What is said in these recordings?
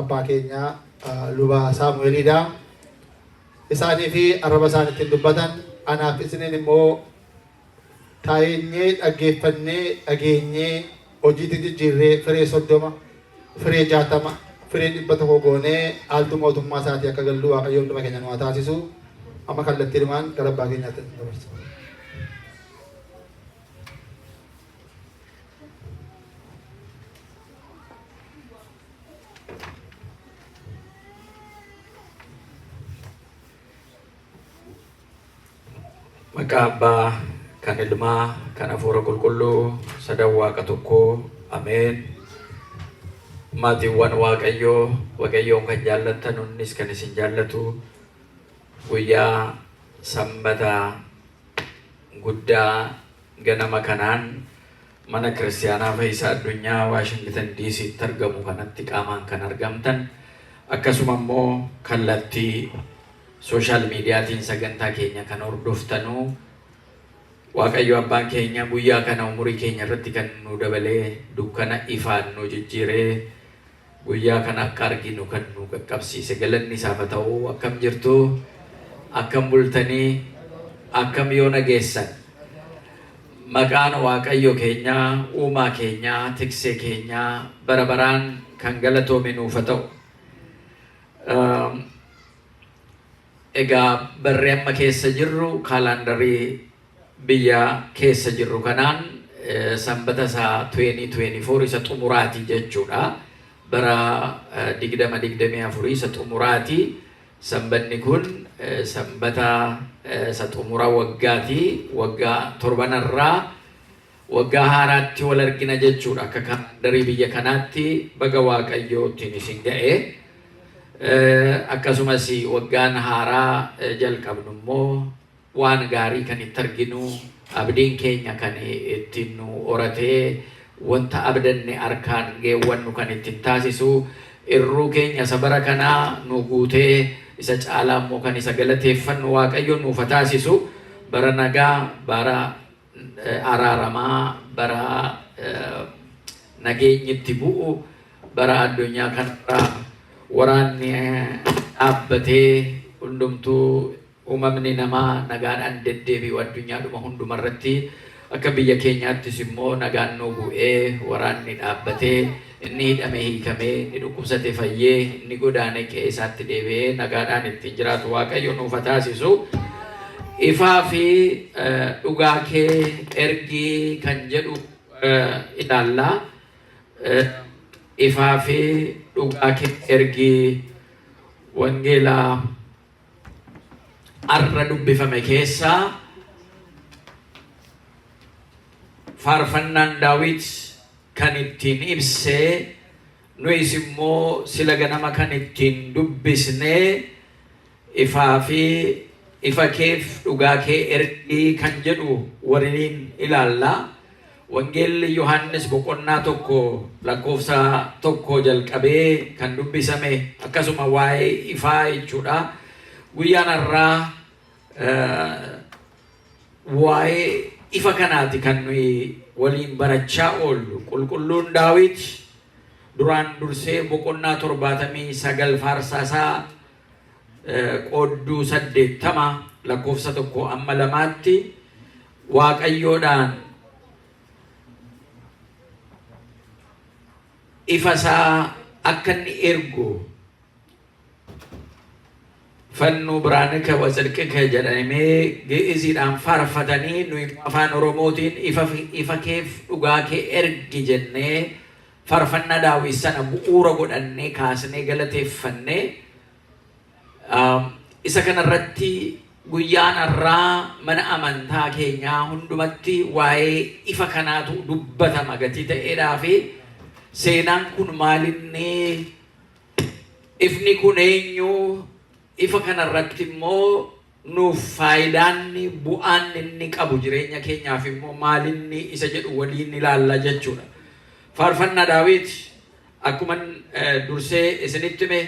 abbaa keenya luba Saamu'eelidha. Isaanii fi arraba isaaniitiin dubbatan anaaf isiniin immoo taa'eenyee dhaggeeffannee dhageenyee hojiitti jijjiirree firee 30 firee 60 firee 100 goonee haaltu mootummaa isaatii akka gallu Waaqayyoon dhuma keenya nu taasisu amma kallattiidhumaan gara abbaa keenyaatti dabarsa. Maqaa Abbaa, kan Ilmaa, kan Hafuura Qulqulluu, sadan Waaqa tokkoo, Ameen. Maatiiwwan Waaqayyoon kan jaallattan, innis kan isin jaallatu, guyyaa Sanbata guddaa ganama kanaan mana kiristaanaa Fayyisaa Addunyaa Waashingtan DC'tti argamu kanatti qaamaan kan argamtan, akkasuma immoo kallattii social miidiyaatiin sagantaa keenya kan hordoftanuu Waaqayyo abbaan keenya guyyaa kana umurii keenya irratti kan nu dabalee dukkana ifaan nu jijjiiree guyyaa kana akka arginu kan nu qaqqabsiise galanni isaaf haa ta'u. Akkam jirtu, akkam bultanii, akkam yoo nageessan. Maqaan Waaqayyo keenya, uumaa keenya, tiksee keenya bara baraan kan galatoome nuuf haa ta'u. Egaa barri amma keessa jirru kaalandarii biyya keessa jirru kanaan sanbata isaa 2024 isa xumuraati jechuudha. Bara 2024 isa xumuraati. Sanbanni kun sanbata isa xumura waggaati. Waggaa torbanarraa waggaa haaraatti wal argina jechuudha. Akka kaalandarii biyya kanaatti baga Waaqayyootiin isin ga'e. Akkasumas waggaan haaraa jalqabnu immoo waan gaarii kan itti arginu, abdiin keenya kan ittiin nu horatee wanta abdanne harkaan geewwannu kan ittiin taasisu, irruu keenya isa bara kanaa nu guutee isa caalaa immoo kan isa galateeffannu Waaqayyoon nuuf taasisu, bara nagaa, bara araaramaa, bara nageenyitti bu'u, bara addunyaa kanarraa waraanni dhaabbatee hundumtuu uumamni namaa nagaadhaan deddeebi'u addunyaadhuma hundumarratti akka biyya keenyaattis immoo nagaan nu bu'ee waraanni dhaabbatee inni hidhame hiikamee inni dhukkubsate fayyee inni godaane qe'ee isaatti deebi'ee nagaadhaan ittiin jiraatu Waaqayyo nuuf taasisu. Ifaa fi dhugaa kee ergii kan jedhu ilaalla. Ifaa fi dhugaa kee ergii wangeelaa arra dubbifame keessaa faarfannaan Daawit kan ittiin ibsee nuyis immoo sila ganama kan ittiin dubbisnee ifaa fi ifa keef dhugaa kee ergii kan jedhu waliin ilaalla. Wangeelli Yohaannis boqonnaa 1 lakkoofsa 1 jalqabee kan dubbisame akkasuma waa'ee ifaa jechuudha. Guyyaan har'aa waa'ee ifa kanaati kan nuyi waliin barachaa oollu. Qulqulluun Daawit duraan dursee boqonnaa 79 faarsaasaa qoodduu 80 lakkoofsa 1 amma 2tti Waaqayyoodhaan ifa isaa akka inni ergu fannu biraanaka wa ጽድቅከ jedhamee ge'isiidhaan faarfatanii nuyi afaan Oromootiin ifa keef dhugaa kee ergi jennee faarfannaa Daawit sana bu'uura godhannee kaasnee galateeffannee isa kanarratti guyyaan har'aa mana amantaa keenyaa hundumatti waa'ee ifa kanaatu dubbatama gatii ta'eedhaa fi seenaan kun maalinni ifni kun eenyu ifa kanarratti immoo nuuf faayidaan bu'aan inni qabu jireenya keenyaaf immoo maalinni isa jedhu waliin ilaalla jechuudha. Faarfannaa Daawit akkuma dursee isinitti hime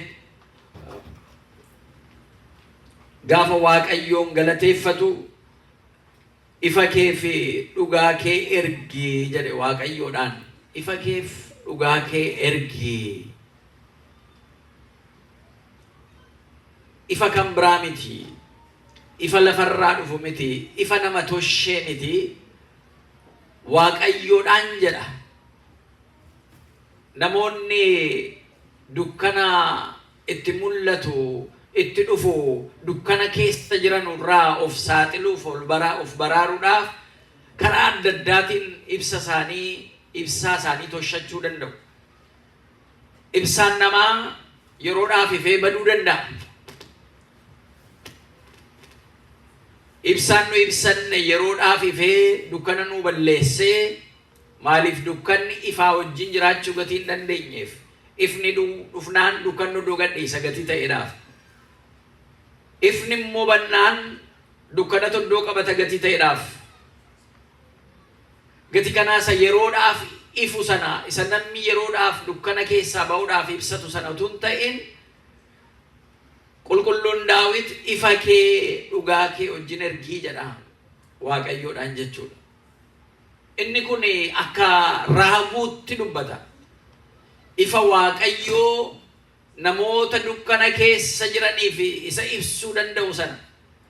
gaafa Waaqayyoon galateeffatu ifa kee fi dhugaa kee ergi jedhe Waaqayyoodhaan ifa keef dhugaa kee ergi ifa kan biraa miti, ifa lafarraa dhufu miti, ifa nama toshee miti, Waaqayyoodhaan jedha. Namoonni dukkana itti mul'atu, itti dhufu, dukkana keessa jiran irraa of saaxiluuf, of baraaruudhaaf karaa adda addaatiin ibsaa isaanii toshachuu danda'u. Ibsaan namaa yeroodhaaf ifee baduu danda'a. Ibsaan nu ibsanne yeroodhaaf ifee dukkana nu balleessee, maaliif dukkanni ifaa wajjin jiraachuu gatii hin dandeenyeef, ifni dhufnaan dukkanni iddoo gadhiisa gatii ta'eedhaaf. Ifni immoo bannaan dukkanatu iddoo qabata gatii ta'eedhaaf. Gati kanaasa yeroodhaaf ifu sana, isa namni yeroodhaaf dukkana keessaa ba'uudhaaf ibsatu sana utuu hin ta'in, qulqulluun Daawit ifa kee dhugaa kee wajjin ergii jedha Waaqayyoodhaan jechuudha. Inni kun akka raaguutti dubbata. Ifa Waaqayyoo namoota dukkana keessa jiraniif isa ibsuu danda'u sana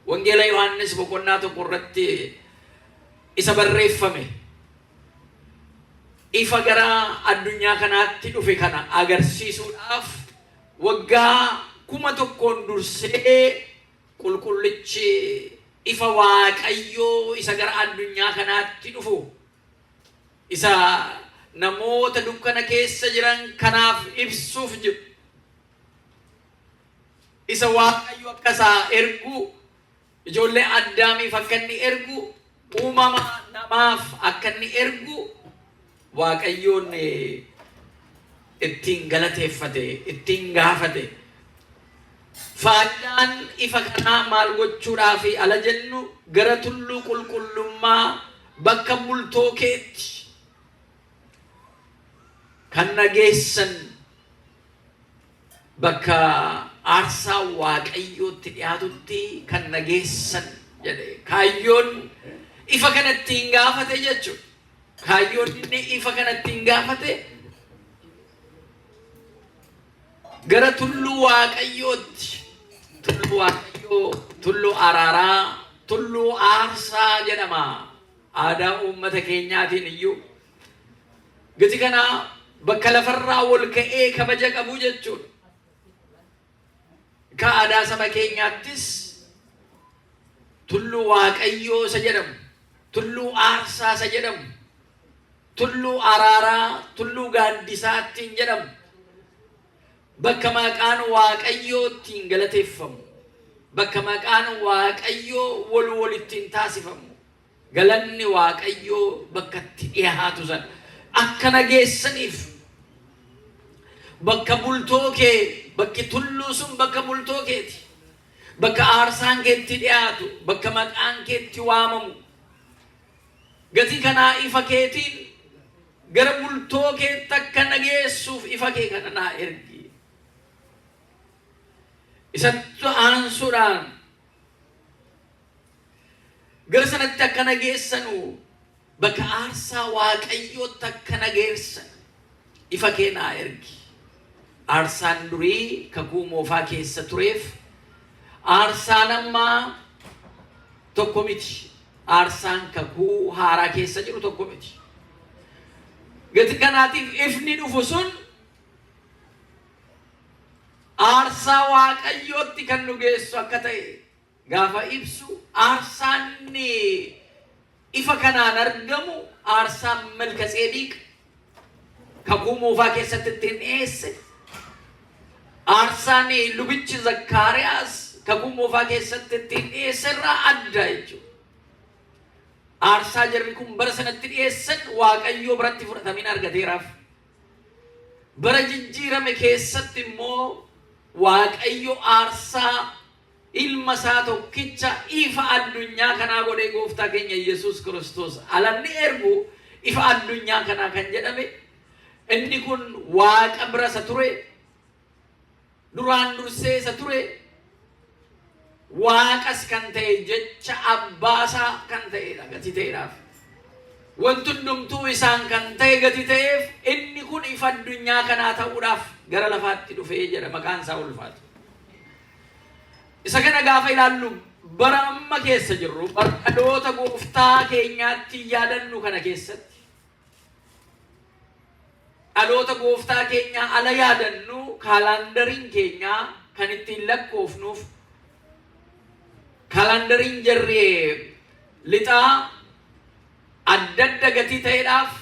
wangeela Yohaannis boqonnaa 1 irratti isa barreeffame. Ifa gara addunyaa kanaatti dhufe kana agarsiisuudhaaf waggaa 1,000 dursee qulqullichi ifa Waaqayyoo isa gara addunyaa kanaatti dhufu isa namoota dukkana keessa jiran kanaaf ibsuuf jiru. Isa Waaqayyo akkasaa ergu, ijoollee Addaamiif akka inni ergu, uumama namaaf akka inni ergu Waaqayyoon ittiin galateeffate, ittiin gaafate. Faayidaan ifa kanaa maal gochuudhaaf ala jennu gara tulluu qulqullummaa bakka bultoo keetti kan nageessan, bakka aarsaa Waaqayyootti dhiyaatutti kan nageessan jedhe. Kaayyoon ifa kanatti hin gaafate jechuudha. Kaayyoon inni ifa kanatti hin gaafate gara tulluu Waaqayyootti, tulluu Waaqayyoo, tulluu araaraa, tulluu aarsaa jedhama aadaa uummata keenyaatiin iyyuu. Gati kana bakka lafarraa wal ka'ee kabaja qabu jechuudha. Ka aadaa saba keenyaattis tulluu Waaqayyoo isa jedhamu, tulluu aarsaa isa jedhamu, tulluu araaraa, tulluu gaaddisaattiin jedhamu, bakka maqaan Waaqayyoo ittiin galateeffamu, bakka maqaan Waaqayyoo walittiin taasifamu, galanni Waaqayyoo bakka itti dhiyaatu sana akka nageessaniif bakka bultoo kee, bakki tulluu sun bakka bultoo keeti, bakka aarsaan keetti dhiyaatu, bakka maqaan keetti waamamu. Gatii kanaa ifa keetiin gara bultoo keetti akka nageessuuf ifa kee kana naa ergi. Isatti aansuudhaan gara sanatti akka nageessanu, bakka aarsaa Waaqayyootti akka nageessan ifa kee naa ergi. Aarsaan durii kakuu moofaa keessa tureef aarsaan ammaa tokko miti. Aarsaan kakuu haaraa keessa jiru tokko miti. Gati kanaatiif ifni dhufu sun aarsaa Waaqayyootti kan nu geessu akka ta'e gaafa ibsu, aarsaan ifa kanaan argamu aarsaan Malkatseedeq kakuu moofaa keessatti ittiin dhiyeesse, aarsaan lubichi Zakkaariyaas kakuu moofaa keessatti ittiin dhiyeesse irraa adda jechuudha. Aarsaa jarri kun bara sanatti dhiyeessan Waaqayyoo biratti fudhatamina argateeraaf. Bara jijjiirame keessatti immoo Waaqayyo aarsaa ilma isaa tokkicha ifa addunyaa kanaa godhee gooftaa keenya Yesuus Kiristoos alanni ergu ifa addunyaa kanaa kan jedhame. Inni kun Waaqa bira isa ture, duraan dursee isa ture, Waaqas kan ta'e jecha abbaasaa kan ta'edha gati ta'eedhaaf. Wanti hundumtuu isaan kan ta'e gati ta'eef inni kun ifa addunyaa kanaa ta'uudhaaf gara lafaatti dhufee jedha, maqaan isaa ulfaatu. Isa kana gaafa ilaallu bara amma keessa jirru dhaloota gooftaa keenyaatti yaadannu kana keessatti dhaloota gooftaa keenya ala yaadannu kaalandariin keenya kan ittiin lakkoofnuuf kaalandariin jarree lixaa adda adda gatii ta'eedhaaf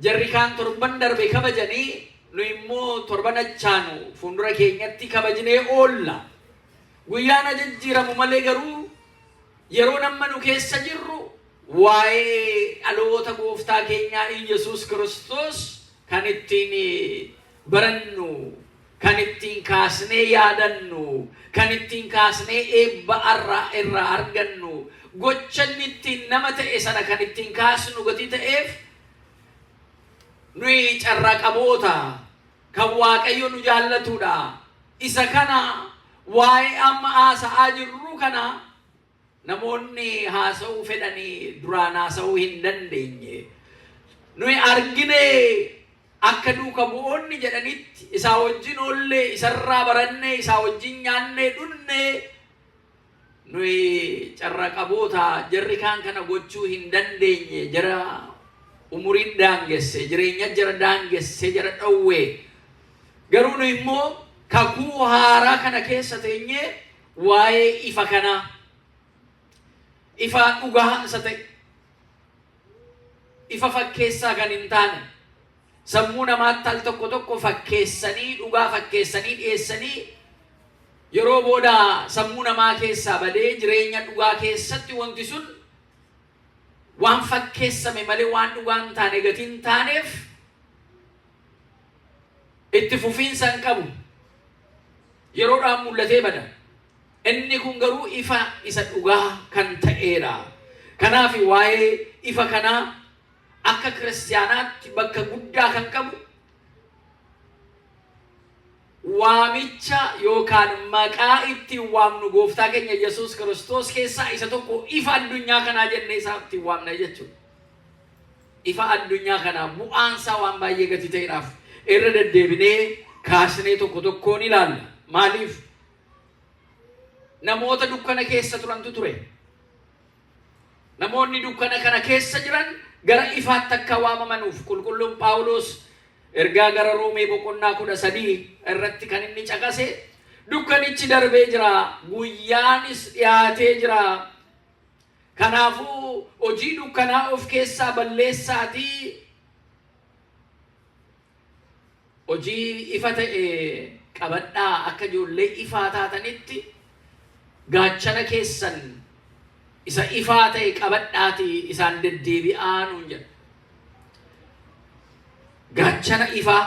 jarri kaan torban darbe kabajanii nu immoo torban achaanu fuuldura keenyatti kabajnee oolla. Guyyaan ajajjiiramu malee garuu yeroo namma nu keessa jirru waa'ee dhaloota gooftaa keenyaa Yesuus Kiristoos kan ittiin barannu, kan ittiin kaasnee yaadannu, kan ittiin kaasnee eebba irraa argannu, gochanni ittiin nama ta'e sana kan ittiin kaasnu gatii ta'eef nuyi carraa-qaboota kan Waaqayyo nu jaallatudha. Isa kana waa'ee amma haasa'aa jirru kana namoonni haasa'uu fedhanii duraan haasa'uu hin dandeenye. Nuyi argine akka duuka bu'oonni jedhanitti isaa wajjin oollee, isarraa barannee, isaa wajjin nyaannee dhunne. Nuyi carraa-qaboota jarri kaan kana gochuu hin dandeenye. Jara umuriin daangesse, jireenya jara daangesse, jara dhowwe. Garuu nu immoo kakuu haaraa kana keessa teenye waa'ee ifa kana, ifa dhugaa isa ta'e, ifa fakkeessaa kan hin taane, sammuu namaatti al tokko tokko fakkeessanii, dhugaa fakkeessanii dhiyeessanii yeroo booda sammuu namaa keessaa badee jireenya dhugaa keessatti wanti sun waan fakkeessame malee waan dhugaa hin taane gatii hin taaneef itti fufiinsa hin qabu. Yeroodhaan mul'atee bada. Inni kun garuu ifa isa dhugaa kan ta'eedha. Kanaaf waa'ee ifa kanaa akka kiristaanaatti bakka guddaa kan qabu waamicha yookaan maqaa ittiin waamnu gooftaa keenya Yesuus Kiristoos keessaa isa tokko ifa addunyaa kanaa jennee isaa ittiin waamna jechuudha. Ifa addunyaa kanaa bu'aansaa waan baay'ee gatii ta'eedhaaf irra deddeebinee kaasnee tokko tokkoon ilaalla. Maaliif? Namoota dukkana keessa turantu ture. Namoonni dukkana kana keessa jiran gara ifaatti akka waamamanuuf qulqulluun Phaawulos ergaa gara Roomee boqonnaa 13 irratti kan inni caqase dukkanichi darbee jira, guyyaanis dhiyaatee jira. Kanaafuu hojii dukkanaa of keessaa balleessaatii hojii ifa ta'e qabadhaa akka ijoollee ifaa taatanitti gaachana keessan isa ifaa ta'e qabadhaati isaan deddeebi'aa nuun jedha. Gaachana ifaa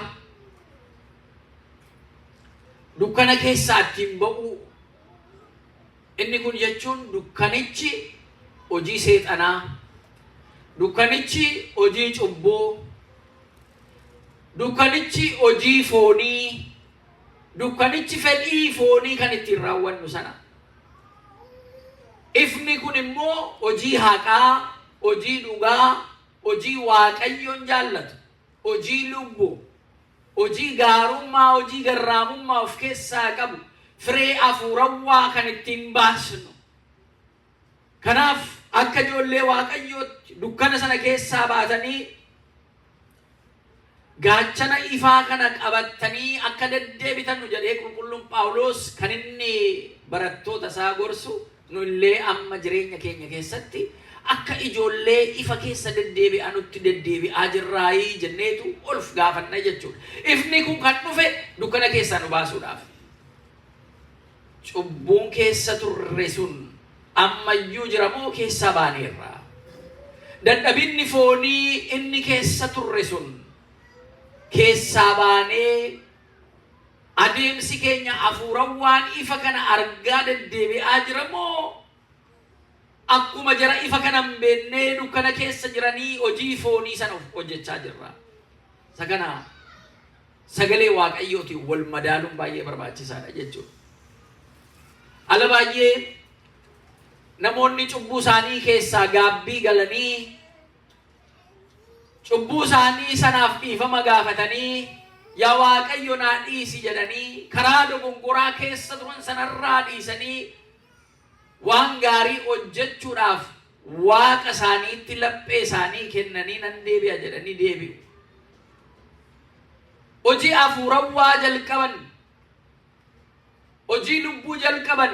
dukkana keessaa ittiin ba'uu. Inni kun jechuun dukkanichi hojii seexanaa, dukkanichi hojii cubbuu, dukkanichi hojii foonii, dukkanichi fedhii foonii kan ittiin raawwannu sana. Ifni kun immoo hojii haqaa, hojii dhugaa, hojii Waaqayyoon jaallatu, hojii lubbu, hojii gaarummaa, hojii garraamummaa of keessaa qabu, firee hafuurawwaa kan ittiin baasnu. Kanaaf akka ijoollee Waaqayyootti dukkana sana keessaa baatanii gaachana ifaa kana qabattanii akka deddeebitan nu jedhee qulqulluun Phaawulos kan inni barattoota isaa gorsu nullee amma jireenya keenya keessatti akka ijoollee ifa keessa deddeebi'anutti deddeebi'aa jirraayii jenneetu ol gaafanna jechuudha. Ifni kun kan dhufe dukkana keessaa nu baasuudhaaf. Cubbuun keessa turre sun ammayyuu jiramoo keessaa baaneerra. Dadhabinni foonii inni keessa turre sun keessaa baanee adeemsi keenya hafuurawwaan ifa kana argaa deddeebi'aa jiramoo akkuma jara ifa kana hin beennee dukkana keessa jiranii hojii foonii sana hojjechaa jirra. Isa kana sagalee Waaqayyootiin wal madaaluun baay'ee barbaachisaadha jechuudha. Ala baay'ee namoonni cubbuu isaanii keessaa gaabbii galanii cubbuu isaanii sanaaf dhiifama gaafatanii yaa Waaqayyo naa dhiisi jedhanii karaa dogongoraa keessa turan sanarraa dhiisanii waan gaarii hojjechuudhaaf Waaqa isaaniitti laphee isaanii kennanii nan deebi'a jedhanii deebi'u. Hojii hafuurawwaa jalqaban, hojii lubbuu jalqaban,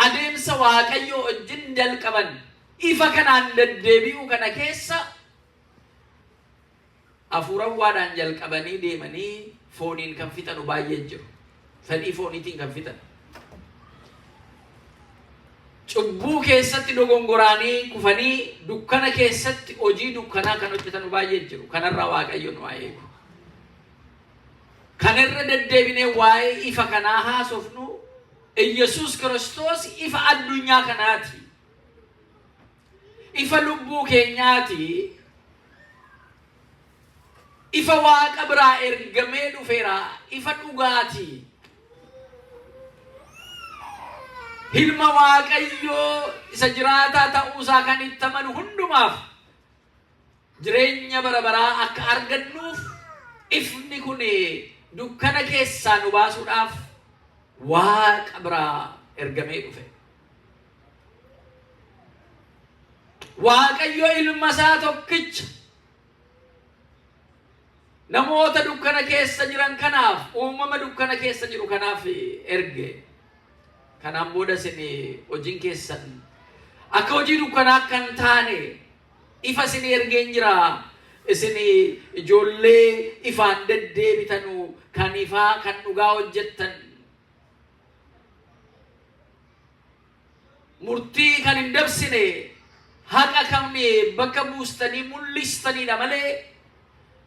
adeemsa Waaqayyo wajjin jalqaban, ifa kanaan deddeebi'u kana keessa hafuurawwaadhaan jalqabanii deemanii fooniin kan fixanu baay'ee jiru. Fedhii fooniitiin kan fixan. Cubbuu keessatti dogongoraanii kufanii dukkana keessatti hojii dukkanaa kan hojjetan baay'ee jiru. Kanarraa Waaqayyo nu haa eegu. Kanarra deddeebinee waa'ee ifa kanaa haasofnu Yesuus Kiristoos ifa addunyaa kanaati. Ifa lubbuu keenyaati. Ifa Waaqa biraa ergamee dhufeera. Ifa dhugaati. Ilma Waaqayyoo isa jiraataa ta'uusaa kan itti amanu hundumaaf jireenya bara baraa akka argannuuf ifni kun dukkana keessaa nu baasuudhaaf Waaqa biraa ergamee dhufe. Waaqayyo ilma isaa tokkicha namoota dukkana keessa jiran kanaaf, uumama dukkana keessa jiru kanaaf erge. Kanaan booda isin hojiin keessan akka hojii dukkanaa akka hin taane ifa isin ergeen jira. Isin ijoollee ifaan deddeebitanu kan ifaa kan dhugaa hojjettan, murtii kan hin dabsine, haqa kan bakka buustanii mul'istanidha malee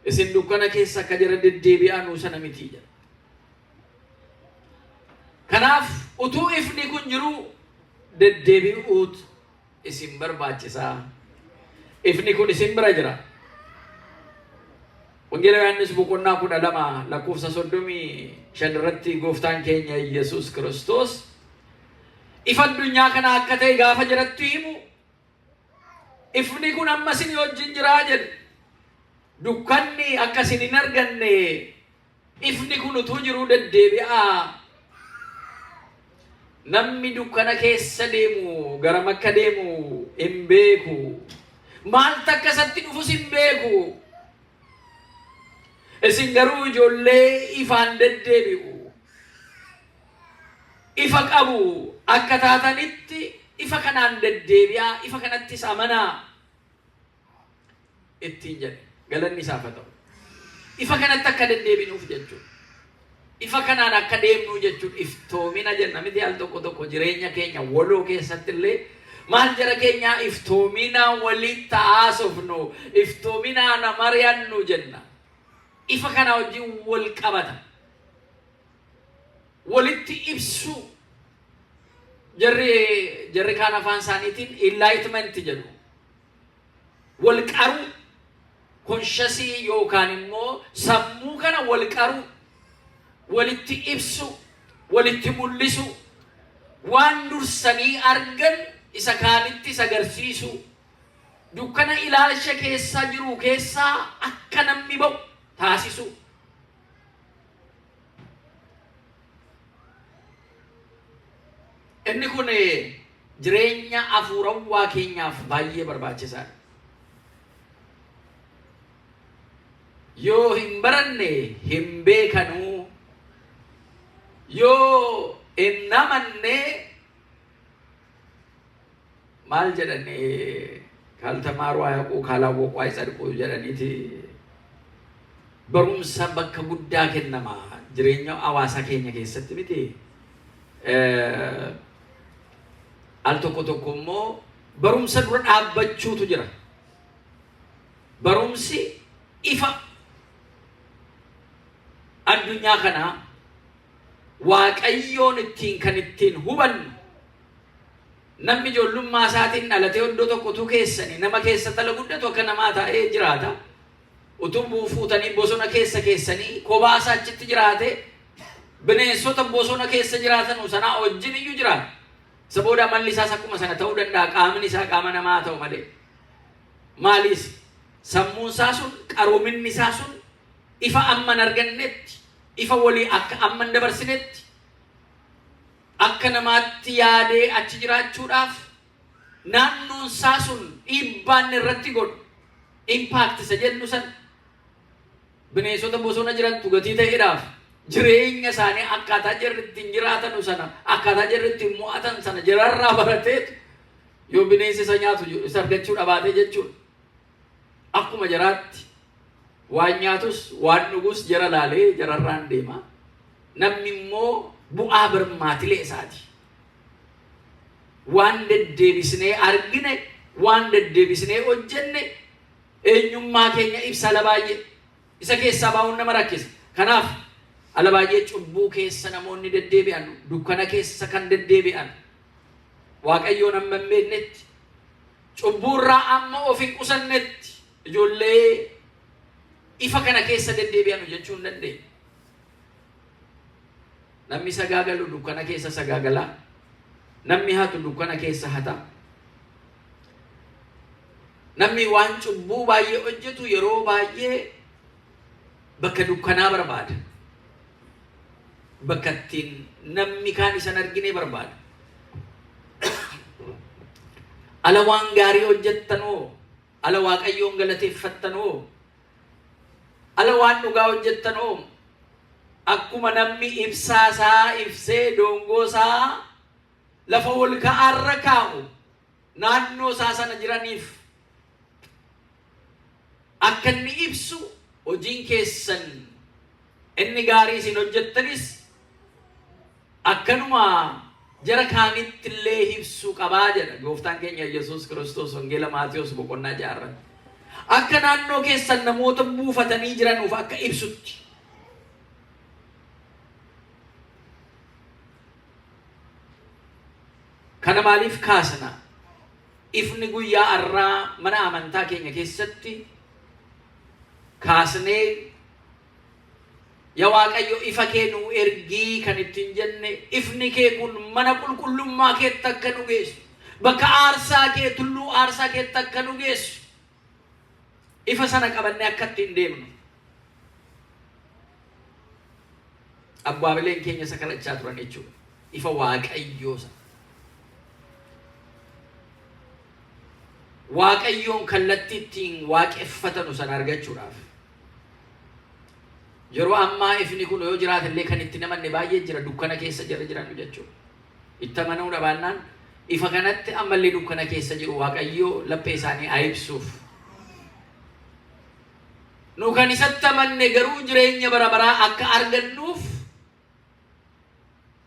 isin dukkana keessa akka jara deddeebi'anu sana miti jedha. Kanaaf utuu ifni kun jiru deddeebi'uut isin barbaachisaa. Ifni kun isin bira jira. Wangeela Yohaannis boqonnaa 12 lakkoofsa 35 irratti gooftaan keenya Yesuus Kiristoos ifa addunyaa kana akka ta'e gaafa jiratti himu ifni kun amma isin wajjin jiraa jedhe. Dukkanni akka isin hin arganne ifni kun utuu jiru deddeebi'aa. Namni dukkana keessa deemu garam akka deemu hin beeku. Maaltu akka isatti dhufus hin beeku. Isin garuu ijoollee ifaan deddeebi'u. Ifa qabu akka taatanitti ifa kanaan deddeebi'aa, ifa kanattis amanaa ittiin jedhe. Galanni isaaf haa ta'u. Ifa kanatti akka deddeebinuuf jechuudha. Ifa kanaan akka deemnu jechuudha. Iftoomina jenna miti al tokko tokko jireenya keenya waloo keessatti illee maal jara keenya iftoomina walitti haasofnu, iftoomina mari'annu jenna. Ifa kana wajjin wal qabata. Walitti ibsu. Jarri kaan afaan isaaniitiin enlightenment jedhu. Wal qaru. Konshasii yookaan immoo sammuu kana wal qaru. Walitti ibsu. Walitti mul'isu. Waan dursanii argan isa kaanittis agarsiisu. Dukkana ilaalcha keessa jiru keessaa akka namni ba'u taasisu. Inni kun jireenya hafuurawwaa keenyaaf baay'ee barbaachisaadha. Yoo hin baranne hin beekanu, yoo hin amanne maal jedhani kaltamaaru ayaquu kaalaawwaquu aysadhuu jedhaniiti barumsa bakka guddaa kennama jireenya hawaasa keenya keessatti miti. Al tokko tokko immoo barumsa dura dhaabbachuutu jira. Barumsi ifa addunyaa kana Waaqayyoon ittiin kan ittiin hubannu. Namni ijoollummaa isaatiin dhalatee iddoo tokkotu keessanii nama keessa tala guddatu akka namaa taa'ee jiraata. Utuu fuutanii bosona keessa keessanii kophaa isaa achitti jiraate bineensota bosona keessa jiraatan sanaa wajjin iyyuu jiraata. Sabooda amalli isaas akkuma sana ta'uu danda'a. Qaamni isaa qaama namaa ta'u malee. Maaliis sammuun isaa sun qaroominni isaa sun ifa amman argannetti ifa walii akka amman dabarsinetti akka namaatti yaadee achi jiraachuudhaaf naannoon isaa sun dhiibbaan irratti godhu impact isa jennu san bineensota bosona jirantu gatii ta'eedhaaf jireenya isaanii akkaataa jarri ittiin jiraatan sana akkaataa jarri ittiin mo'atan sana jararraa barateetu yoo bineensi isa nyaatu isa argachuu dhabaatee jechuudha. Akkuma jaraatti waan nyaatus waan dhugus jara laalee jararraan deema. Namni immoo bu'aa barmaatilee isaati. Waan deddeebisnee argine waan deddeebisnee hojjenne eenyummaa keenya ibsa ala baay'ee isa keessaa baa'uun nama rakkisa. Kanaaf ala baay'ee cubbuu keessa namoonni deddeebi'an dukkana keessa kan deddeebi'an Waaqayyoon amma hin beeknetti cubbuurraa amma of hin qusannetti ijoollee ifa kana keessa deddeebi'anu jechuu hin dandeenye. Namni sagaagalu dukkana keessa sagaagalaa, namni hatu dukkana keessa hata. Namni waan cubbuu baay'ee hojjetu yeroo baay'ee bakka dukkanaa barbaada. Bakka ittiin namni kaan isa hin argine barbaada. Ala waan gaarii hojjettanoo, ala Waaqayyoon galateeffattanoo, ala waan dhugaa hojjettanoo, akkuma namni ibsaasaa ibsee doongoosaa lafa ol ka'aarra kaa'u naannoo isaa sana jiraniif akka inni ibsu hojiin keessan inni gaarii isin hojjettanis akkanuma jara kaanitti illee ibsu qabaa jedha gooftaan keenya Yesuus Kiristoos wangeela Maatiyos boqonnaa 6. Akka naannoo keessan namoota buufatanii jiranuuf akka ibsutti. Kana maaliif kaasna? Ifni guyyaa har'aa mana amantaa keenya keessatti kaasnee yaa Waaqayyo ifa kee nuu ergii kan ittiin jenne ifni kee kun mana qulqullummaa keetti akka nu geessu bakka aarsaa kee tulluu aarsaa keetti akka nu geessu ifa sana qabannee akka ittiin deemnu abbaabileen keenya isa kadhachaa turan jechuudha. Ifa Waaqayyoosa Waaqayyoon kallattii ittiin waaqeffatanu sana argachuudhaaf yeroo ammaa ifni kun yoo jiraate illee kan itti namanne baay'ee jira dukkana keessa jiran jechuudha. Itti amanuu dhabaannaan ifa kanatti ammallee dukkana keessa jiru Waaqayyoo laphee isaanii aibsuuf. Nu kan isatti amanne garuu jireenya bara baraa akka argannuuf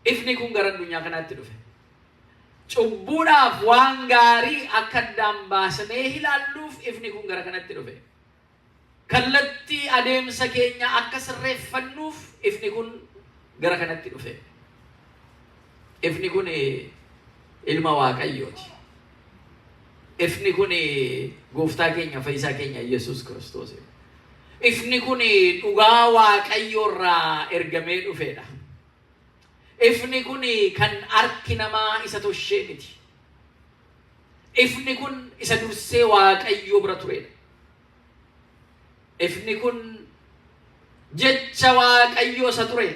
ifni kun gara addunyaa kanaatti dhufe. Cubbuudhaaf waan gaarii akka addaan baasnee ilaalluuf ifni kun gara kanatti dhufe. Kallattii adeemsa keenya akka sirreeffannuuf ifni kun gara kanatti dhufe. Ifni kun ilma Waaqayyooti. Ifni kun gooftaa keenya fayyisaa keenya Yesuus Kiristoos. Ifni kun dhugaa Waaqayyoorraa ergamee dhufeedha. Ifni kun kan harki namaa isa toshee miti. Ifni kun isa dursee Waaqayyoo bira turedha. Ifni kun jecha Waaqayyoo isa ture.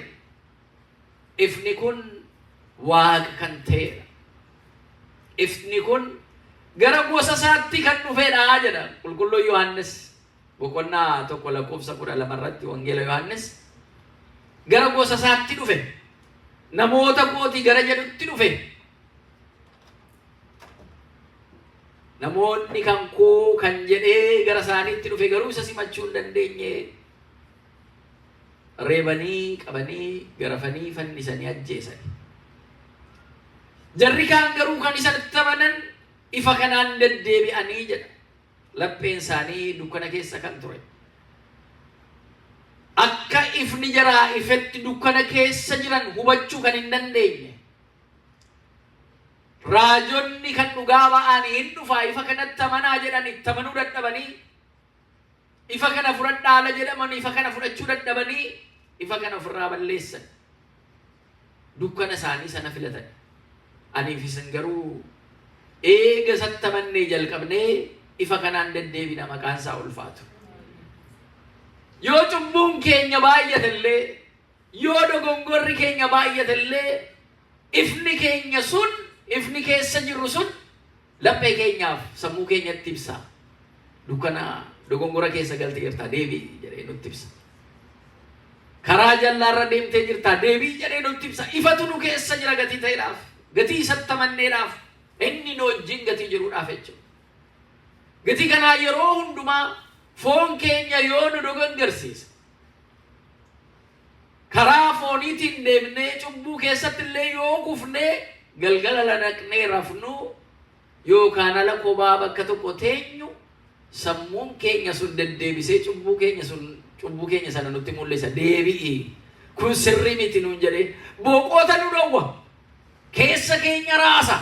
Ifni kun Waaqa kan ta'edha. Ifni kun gara gosa isaatti kan dhufeedha jedha qulqulluu Yohaannis boqonnaa 1:12 irratti wangeela Yohaannis gara gosa isaatti dhufe. Namoota kooti gara jedhutti dhufe. Namoonni kan koo kan jedhee gara isaaniitti dhufe garuu isa simachuu hin dandeenye. Reebanii, qabanii, garafanii, fannisanii ajjeesanii. Jarri kaan garuu kan isatti amanan ifa kanaan deddeebi'anii jedha. Lapheen isaanii dukkana keessa kan ture. Akka ifni jaraa ifetti dukkana keessa jiran hubachuu kan hin dandeenye. Raajonni kan dhugaa ba'anii hin dhufaa ifa kanatti amanaa jedhan itti amanuu dadhabanii ifa kana fudhadhaa jedhaman ifa kana fudhachuu dadhabanii ifa kana ofirraa balleessan. Dukkana isaanii sana filatan. Aniif isin garuu eega isatti amannee jalqabnee ifa kanaan deddeebina maqaan isaa ulfaatu. Yoo cubbuun keenya baay'atellee, yoo dogongorri keenya baay'atellee, ifni keenya sun, ifni keessa jirru sun laphee keenyaaf sammuu keenyatti ibsa. Dukkana dogongora keessa galtee jirta deebii jedhee nutti ibsa. Karaa jallaarra deemtee jirta deebii jedhee nutti ibsa. Ifatu nu keessa jira gatii ta'eedhaaf, gatii isatti amanneedhaaf, inni nu wajjin gatii jiruudhaaf jechuudha. Gatii kanaa yeroo hundumaa foon keenya yoo nu dogongorsiise, karaa fooniitiin deemnee cubbuu keessatti illee yoo kufnee galgala lanaqnee rafnu yookaan ala kophaa bakka tokko teenyu, sammuun keenya sun deddeebisee cubbuu keenya sana nutti mul'isa. Deebi'i, kun sirrii miti nuun jedhee boqota nu dhowwa, keessa keenya raasa.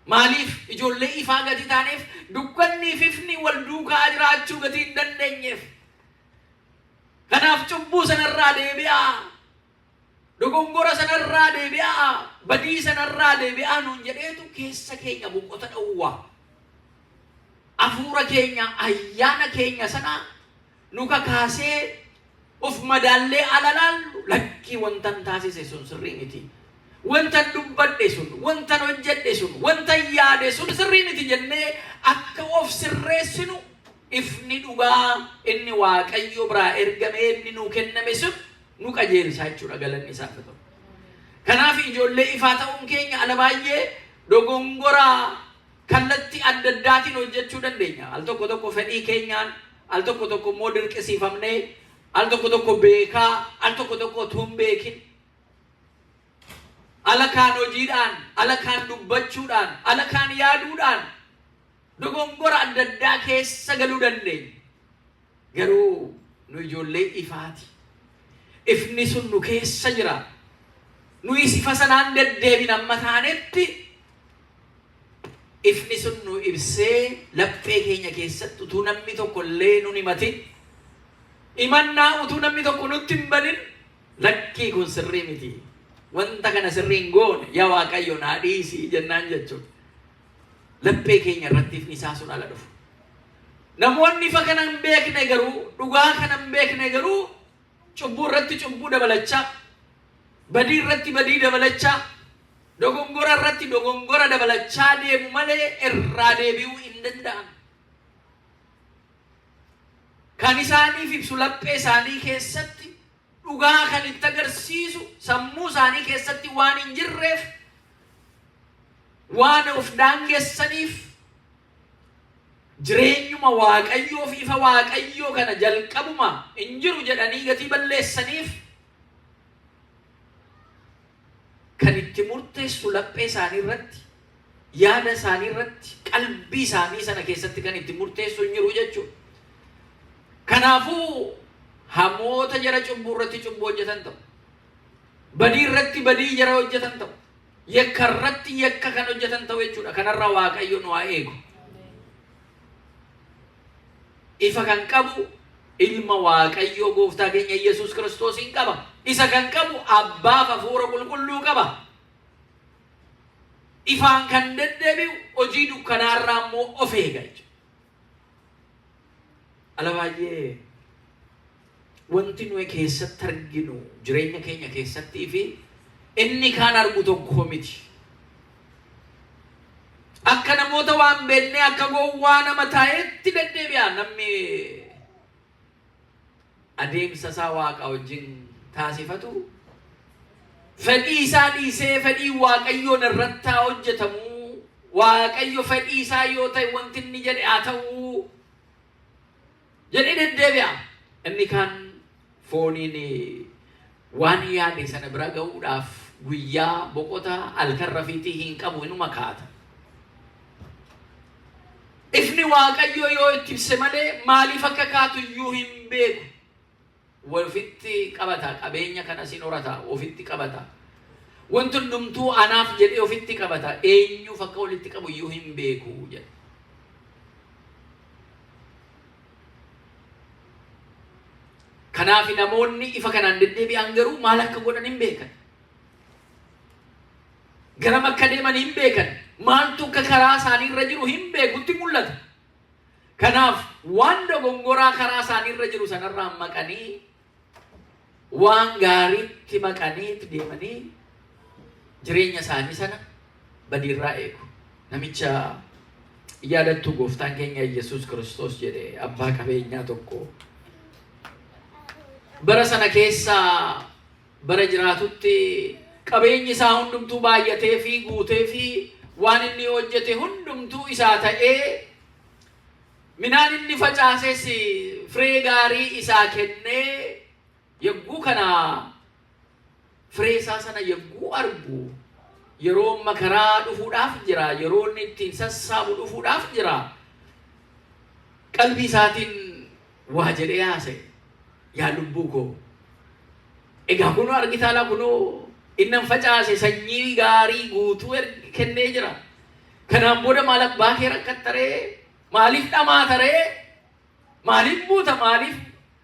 Maaliif ijoollee ifaa gati taaneef, dukkanniif ifni wal duukaa jiraachuu gati hin dandeenyeef. Kanaaf cubbuu sanarraa deebi'aa, dogongora sanarraa deebi'aa, badii sanarraa deebi'aa nuun jedheetu keessa keenya boqota dhowwa. Afuura keenya, ayyaana keenya sana nu kakaasee of madaallee alalaallu, lakkii wantan taasise sun sirrii miti, wantan dubbadhe sun, wantan hojjedhe sun, wantan yaade sun sirrii miti jennee akka of sirreessinu, ifni dhugaa inni Waaqayyo biraa ergamee inni nuu kenname sun nu qajeelsaa jechuudha. Galanni isaaf ta'u. Kanaaf ijoollee ifaa ta'uun keenya ala baay'ee dogongora kallattii adda addaatiin hojjechuu dandeenya. Al tokko tokko fedhii keenyaan, al tokko tokko immoo dirqisiifamnee, al tokko tokko beekaa, al tokko tokko utuu hin beekin, ala kaan hojiidhaan, ala kaan dubbachuudhaan, ala kaan yaaduudhaan dogongora adda addaa keessa galuu dandeenya. Garuu nu ijoollee ifaati. Ifni sun nu keessa jira. Nuyis ifa sanaan deddeebina amma taanetti ifni sun nu ibsee laphee keenya keessatti utuu namni tokko illee nun himatin, imannaa utuu namni tokko nutti hin banin, lakkii kun sirrii miti, wanta kana sirrii hin goone, yaa Waaqayyo naa dhiisii jennaan jechuudha. Laphee keenya irratti ifni isaa sun ala dhufu. Namoonni ifa kana hin beekne garuu, dhugaa kana hin beekne garuu cubbuu irratti cubbuu dabalachaa, badii irratti badii dabalachaa, dogongora irratti dogongora dabalachaa deemu malee irraa deebi'uu hin danda'an. Kan isaaniif ibsu laphee isaanii keessatti dhugaa kan itti agarsiisu sammuu isaanii keessatti waan hin jirreef, waan of daangessaniif, jireenyuma Waaqayyoo fi ifa Waaqayyoo kana jalqabuma hin jiru jedhanii gatii balleessaniif, kan itti murteessu laphee isaanii irratti, yaada isaanii irratti, qalbii isaanii sana keessatti kan itti murteessu hin jiru jechuudha. Kanaafuu hamoota jara cubbuu irratti cubbuu hojjetan ta'u, badii irratti badii jara hojjetan ta'u, yakka irratti yakka kan hojjetan ta'u jechuudha. Kanarraa Waaqayyo nu haa eegu. Ifa kan qabu ilma Waaqayyoo gooftaa keenya Yesuus Kiristoos hin qaba. Isa kan qabu Abbaaf Hafuura Qulqulluu qaba. Ifaan kan deddeebi'u hojii dukkanaarraa immoo of eega jechuudha. Ala baay'ee wanti nuyi keessatti arginu jireenya keenya keessattii fi inni kaan argu tokko miti. Akka namoota waan beeknee akka gowwaa nama taa'etti deddeebi'a namni adeemsa isaa Waaqa wajjin taasifatu. Fedhii isaa dhiisee fedhii Waaqayyoon irratti haa hojjetamu. Waaqayyo fedhii isaa yoo ta'e wanti inni jedhe haa ta'u jedhee deddeebi'a. Inni kaan fooniin waan yaade sana bira ga'uudhaaf guyyaa boqota halkan rafiitii hin qabu inuma kaata. Ifni Waaqayyo yoo itti ibse malee maaliif akka kaatu iyyuu hin beeku. Ofitti qabata, qabeenya kana sin horata, ofitti qabata. Wanti hundumtuu anaaf jedhee ofitti qabata. Eenyuuf akka walitti qabu iyyuu hin beeku jedha. Kanaaf namoonni ifa kanaan deddeebi'an garuu maal akka godhan hin beekan. Garam akka deeman hin beekan. Maaltu akka karaa isaanii irra jiru hin beekutti mul'ata. Kanaaf waan dogongoraa karaa isaaniirra jiru sanarraa maqanii waan gaariitti maqanii deemanii jireenya isaanii sana badiirraa eegu. Namicha yaadattu gooftaan keenya Yesuus Kiristoos jedhe abbaa qabeenyaa tokko bara sana keessa bara jiraatutti qabeenyi isaa hundumtuu baay'atee fi guutee fi waan inni hojjete hundumtuu isaa ta'ee minaan inni facaases firee gaarii isaa kennee yagguu kana firee isaa sana yagguu argu yeroo makaraa dhufuudhaaf jira, yeroo inni ittiin sassaabu dhufuudhaaf jira. Qalbii isaatiin waa jedhee haasa'e. Yaa lubbuu koo, egaa kunoo argitaa laa kunoo innan facaase sanyii gaarii guutuu kennee jira. Kanaan booda maal abbaa kee rakkattaree? Maaliif dhamaataree? Maaliif buuta? Maaliif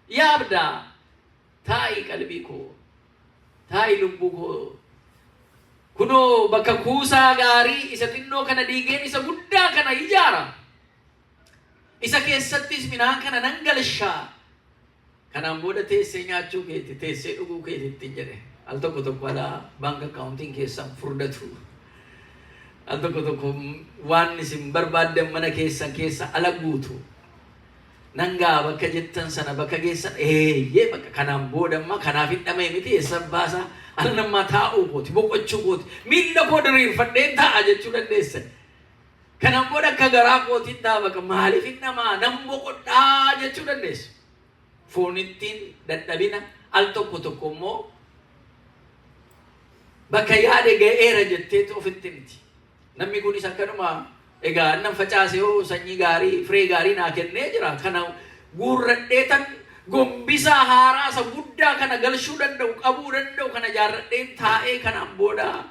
yaabda? Taa'i qalbii koo, taa'i lubbuu koo. Kunoo bakka kuusaa gaarii isa xinnoo kana diigeen isa guddaa kana ijaara. Isa keessattis midhaan kana nan galshaa. Kanaan booda teessee nyaachuu keeti, teessee dhuguu keetitti jedhe. Al tokko tokko ala bank accounting keessan furdatu. Al tokko tokko waan isin barbaaddan mana keessan keessa ala guutu. Nangaa bakka jettan sana bakka geessan eeyyee bakka kanaan booda amma kanaaf hin dhamee miti eessan baasa ala namaa taa'uu kooti boqochuu kooti miilla koo diriirfadheen taa'a jechuu dandeessan. Kanaan booda akka garaa kootiin ta'a bakka maaliif hin dhamaa nan boqodhaa jechuu dandeessu. Foonittiin dadhabina al tokko tokko immoo bakka yaade ga'eera jetteetu ofitti miti. Namni kunis akkanuma egaa nan facaase yoo sanyii gaarii firee gaarii naa kennee jira. Kana guurradheetan gombisaa haaraa isa guddaa kana galchuu danda'u qabuu danda'u kana jaarradheen taa'ee kanaan booda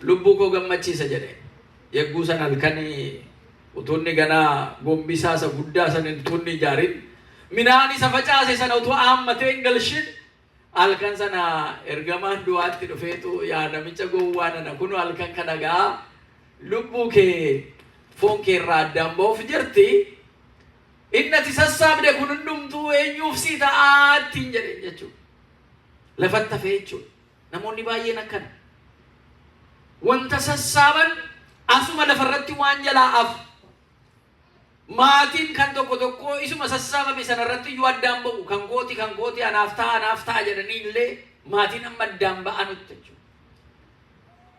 lubbuu koo gammachiisa jedhe. Yagguu san halkan utuunni ganaa gombisaa isa guddaa san utuunni ijaarin minaan isa facaase sana utuu aammatee hin galshin halkan sana ergamaan du'aatti dhufeetu yaa namicha gowwaa nana kun halkan kana gaa lubbuu kee foon kee irraa addaan ba'uuf jirti. Inni ati sassaabde kun hundumtuu eenyuuf si ta'aattiin jedhe jechuudha. Lafatti hafee jechuudha. Namoonni baay'een akkana. Wanta sassaaban asuma lafarratti waan jalaa hafu. Maatiin kan tokko tokko isuma sassaabame sanarratti iyyuu addaan ba'u kan kooti anaaf ta'a jedhanii illee maatiin amma addaan ba'anutti jechuudha.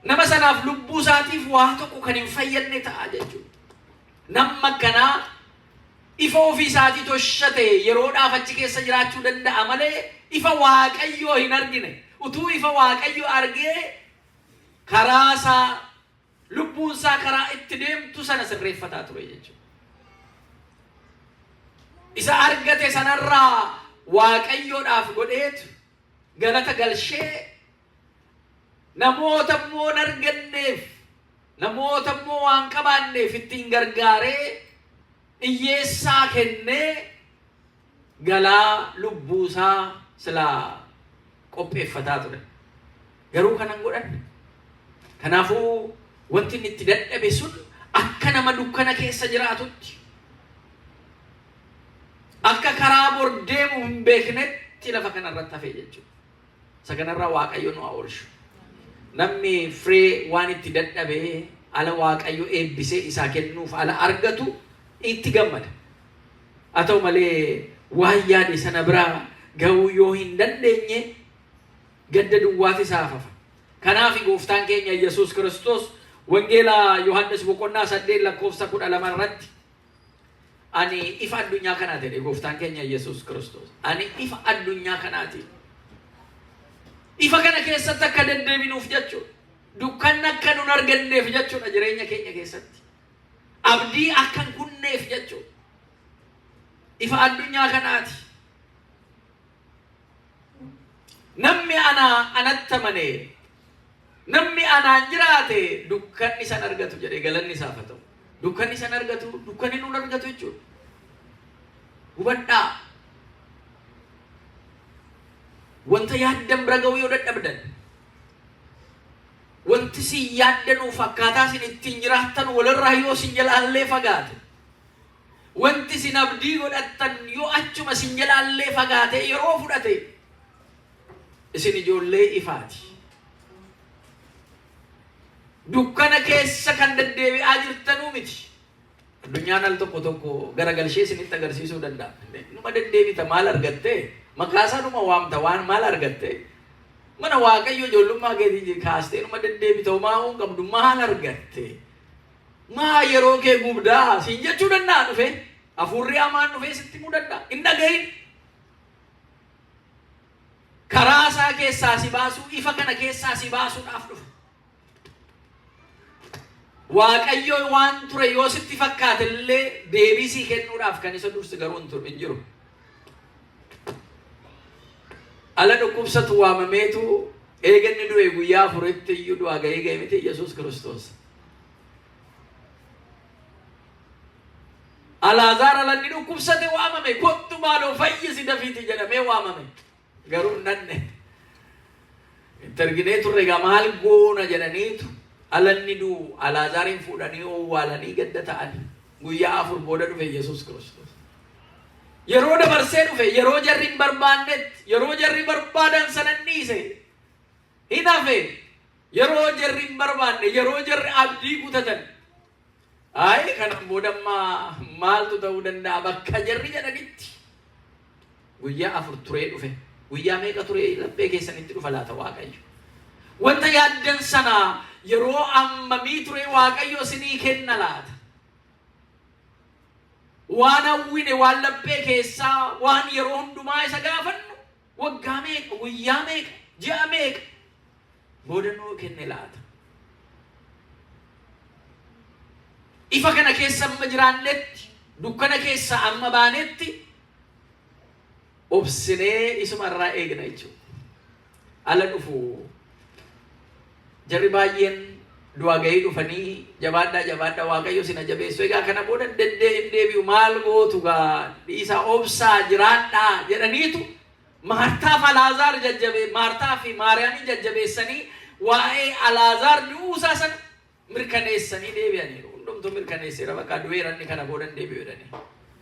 Nama sanaaf lubbuu isaatiif waa tokko kan hin fayyadne ta'a jechuudha. Nama akkanaa ifa ofii isaatii toshate yeroodhaaf achi keessa jiraachuu danda'a malee ifa Waaqayyoo hin argine. Utuu ifa Waaqayyoo argee karaa isaa lubbuun isaa karaa itti deemtu sana sirreeffataa ture jechuudha. Isa argate sanarraa Waaqayyoodhaaf godheetu galata galchee namoota immoo hin arganneef namoota immoo waan qabaanneef ittiin gargaaree hiyyeessaa kennee galaa lubbuusaa silaa qopheeffataa ture. Garuu kanan godhanne. Kanaafuu wanti inni itti dadhabe sun akka nama dukkana keessa jiraatutti akka karaa bor deemu hin beeknetti lafa kanarratti hafee jechuudha. Isa kanarraa Waaqayyo nu haa oolchu. Namni firee waan itti dadhabee ala Waaqayyo eebbisee isaa kennuuf ala argatu itti gammada. Haa ta'u malee waan yaade sana biraa ga'uu yoo hin dandeenye gadda duwwaati isaa hafafa. Kanaaf gooftaan keenya Yesuus Kiristoos wangeela Yohannis boqonnaa 8 lakkoofsa 12 irratti ani ifa addunyaa kanaati jedhe gooftaan keenya Yesuus Kiristoos. Ani ifa addunyaa kanaati. Ifa kana keessatti akka deddeebinuuf jechuudha. Dukkanni akka nun arganneef jechuudha jireenya keenya keessatti. Abdii akka hin kunneef jechuudha. Ifa addunyaa kanaati. Namni anatti amanee namni anaan jiraate dukkanni san argatu jedhe galanni isaaf haa ta'u. Dukkanni san argatu dukkanni nun argatu jechuudha. Hubadhaa. Wanta yaaddan bira ga'uu yoo dadhabdan wanti si yaaddanuuf akkaataa isin ittiin jiraattan walirraa yoo isin jalaallee fagaate wanti sin abdii godhattan yoo achuma sin jalaallee fagaatee yeroo fudhate isin ijoollee ifaati. Dukkana keessa kan deddeebi'aa jirtanuu miti. Addunyaan al tokko garagalshee isinitti agarsiisuu danda'a. Numa deddeebita maal argatte? Makaasaa numa waamta waan maal argatte? Mana Waaqayyo ijoollummaa keetii kaastee numa deddeebita homaa hin qabdu maal argatte? Maa yeroo kee gubdaa siin jechuu danda'a dhufe? Afurri hamaan dhufe sitti muu danda'a? Hin dhagahin. Karaa isaa keessaa si baasuu, ifa kana keessaa si baasuudhaaf dhufa. Waaqayyo waan ture yoo sitti fakkaate illee deebii sii kennuudhaaf kan isa dursi garuu hin jiru. Ala dhukkubsatu waamameetu eeganni du'e guyyaa afuritti iyyuu du'aa ga'ee ga'e miti Yesuus Kiristoos. Alaazaar alanni dhukkubsate waamame kottu maaloo fayyisi dafiiti jedhamee waamame. Garuu nanne. Itti arginee turre egaa maal goona jedhaniitu alanni du'u Alaazaarin fuudhanii owwaalanii gadda ta'anii guyyaa afur booda dhufe Yesuus Kiristoos. Yeroo dabarsee dhufe yeroo jarri hin barbaannetti yeroo jarri barbaadan sanan dhiise hin hafe yeroo jarri hin barbaanne yeroo jarri abdii kutatan ay kanan boodammaa maaltu ta'uu danda'a bakka jarri jedhanitti guyyaa afur turee dhufe. Guyyaa meeqa ture laphee keessanitti dhufa laata Waaqayyo? Wanta yaaddan sana yeroo ammamii ture Waaqayyo isinii kenna laata? Waan hawwine waan laphee keessaa waan yeroo hundumaa isa gaafannu waggaa meeqa guyyaa meeqa ji'a meeqa booda nuu kenne laata? Ifa kana keessa amma jiraannetti dukkana keessa amma baanetti obsinee isumarraa eegna jechuudha. Ala dhufu jarri baay'een du'a ga'ii dhufanii jabaadhaa Waaqayyo sina jabeessu. Egaa kana booda deebi'u maal gootu gaa dhiisaa obsaa jiraadhaa jedhaniitu Maartaa fi Alaazaar Maartaa fi Maariyaamii jajjabeessanii waa'ee Alaazaar du'uusaa sana mirkaneessanii deebi'aniiru. Hundumtuu mirkaneesseera bakka du'eeranni kana booda deebi'u jedhanii.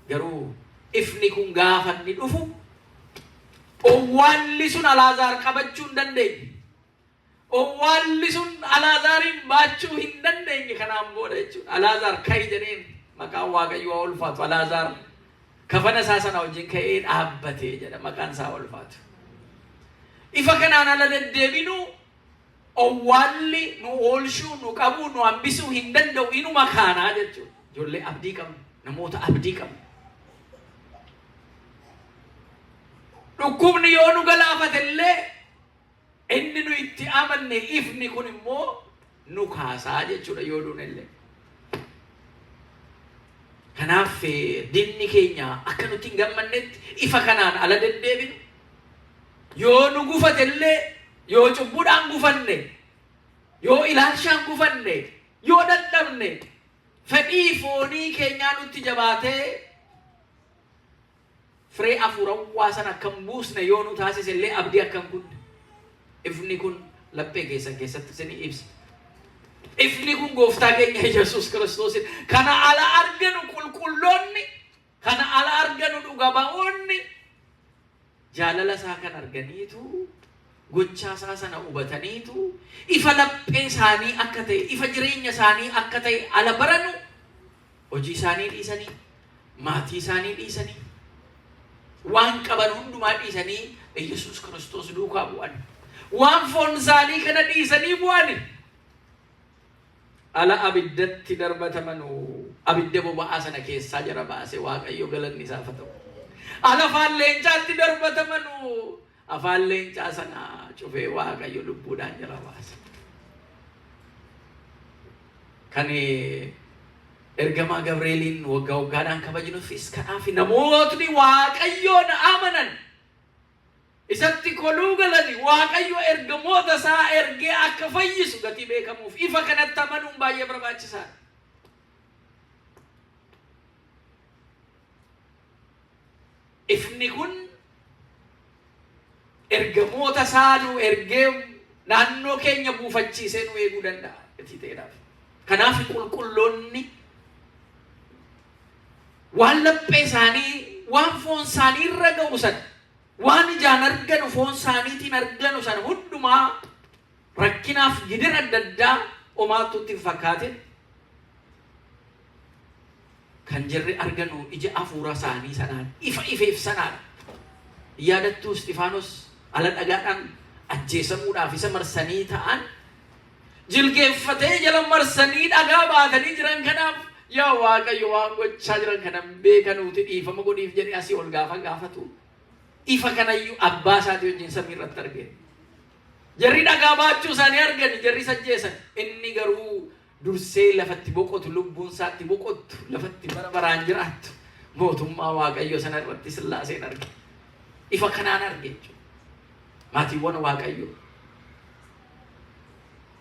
Garuu ifni kun gaafa inni dhufu owwaalli sun Alaazaar qabachuu hin dandeenye. Owwaalli sun Alaazaarin baachuu hin dandeenye kanaan booda jechuudha. Alaazaar ka'i jedheen maqaan Waaqayyoo ulfaatu. Alaazaar kafana isaa sana wajjin ka'ee dhaabbatee jedha maqaan isaa ulfaatu. Ifa kanaan ala deddeebinu owwaalli nu oolchuu nu qabuu nu hambisuu hin danda'u inuma kaanaa jechuudha. Ijoollee abdii qabnu namoota abdii qabnu. Dhukkubni yoo nu galaafate illee inni nu itti amanne ifni kun immoo nu kaasaa jechuudha yoo duune illee. Kanaaf dinni keenya akka nuti hin gammannetti ifa kanaan ala deddeebinu. Yoo nu gufate illee yoo cubbuudhaan gufanne yoo ilaalchaan gufanne yoo dadhabne fedhii foonii keenyaa nutti jabaatee firee afuurawwaa sana akkam buusne yoo nu taasise illee abdii akkam kunne. Ifni kun laphee keessatti isinii ibsa. Ifni kun gooftaa keenya Yesuus Kiristoos kana ala arganu qulqulloonni kana ala arganu dhuga ba'oonni jaalala isaa kan arganiitu gochaa isaa sana hubataniitu ifa laphee isaanii akka ta'e ifa jireenya isaanii akka ta'e ala baranu hojii isaanii dhiisanii maatii isaanii dhiisanii waan qaban hundumaa dhiisanii Yesuus Kiristoos duukaa bu'an. Waan foon isaanii kana dhiisanii bu'an. Ala abiddatti darbatamanu abidda boba'aa sana keessaa jara baase Waaqayyo galanni isaaf haa ta'u. Ala afaan leencaatti darbatamanu afaan leencaa sana cufee Waaqayyo lubbuudhaan jara baase. Kan ergamaa Gabreeliin waggaa waggaadhaan kabajnuufis kanaaf namootni Waaqayyoon amanan isatti koluu galani Waaqayyo ergamoota isaa ergee akka fayyisu gatii beekamuuf ifa kanatti amanuun baay'ee barbaachisaadha. Ifni kun ergamoota isaa nu ergee naannoo keenya buufachiisee nu eeguu danda'a gatii ta'eedhaaf. Kanaaf qulqulloonni waan laphee isaanii waan foon isaanii irra ga'u san waan ijaan arganu foon isaaniitiin arganu san hundumaa rakkinaaf gidira adda addaa omaatutti hin fakkaate kan jirri arganu ija afuura isaanii sanaan ifeef sanaan yaadattuu Isxifaanos ala dhagaadhaan ajjeesamuudhaaf isa marsanii ta'an jilgeeffatee jala marsanii dhagaa baatanii jiran kanaaf yaa Waaqayyo waan gochaa jiran kanan beekanuuti dhiifama godhiif jedhee asii ol gaafa gaafatu ifa kanayyuu abbaa isaatii wajjin samii irratti argee jarri dhagaa baachuu isaanii argani jarri ajjeesan inni garuu dursee lafatti boqotu lubbuun isaatti boqottu lafatti bara baraan jiraattu mootummaa Waaqayyo sana irratti Sillaaseen arge ifa kanaan arge maatiiwwan Waaqayyo